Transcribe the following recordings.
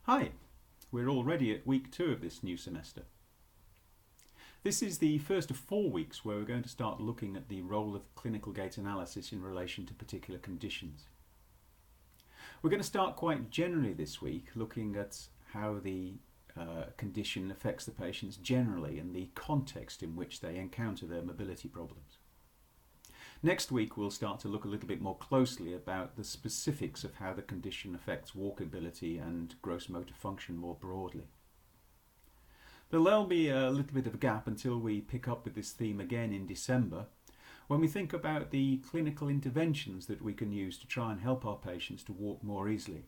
Hi, we're already at week 2 of this new semester. This is the first of 4 weeks where we're going to start looking at the role of clinical gait analysis in relation to particular conditions. We're going to start quite generally this week, looking at how the condition affects the patients generally and the context in which they encounter their mobility problems. Next week we'll start to look a little bit more closely about the specifics of how the condition affects walkability and gross motor function more broadly. There'll be a little bit of a gap until we pick up with this theme again in December, when we think about the clinical interventions that we can use to try and help our patients to walk more easily.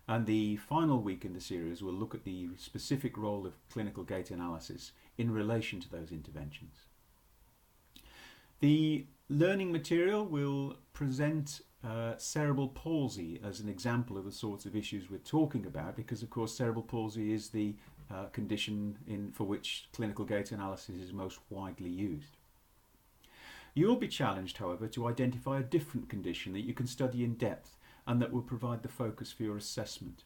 And the final week in the series will look at the specific role of clinical gait analysis in relation to those interventions. The learning material will present cerebral palsy as an example of the sorts of issues we're talking about, because of course cerebral palsy is the condition for which clinical gait analysis is most widely used. You'll be challenged, however, to identify a different condition that you can study in depth and that will provide the focus for your assessment.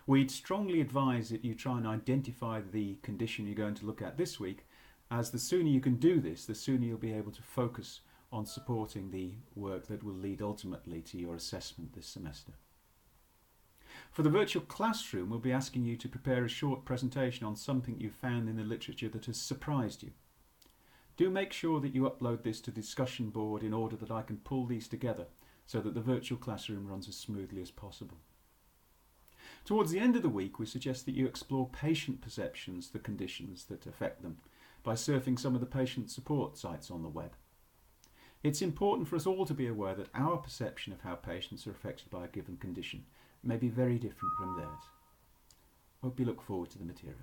We'd strongly advise that you try and identify the condition you're going to look at this week, as the sooner you can do this, the sooner you'll be able to focus on supporting the work that will lead ultimately to your assessment this semester. For the virtual classroom, we'll be asking you to prepare a short presentation on something you found in the literature that has surprised you. Do make sure that you upload this to the discussion board in order that I can pull these together so that the virtual classroom runs as smoothly as possible. Towards the end of the week, we suggest that you explore patient perceptions of the conditions that affect them by surfing some of the patient support sites on the web. It's important for us all to be aware that our perception of how patients are affected by a given condition may be very different from theirs. Hope you look forward to the material.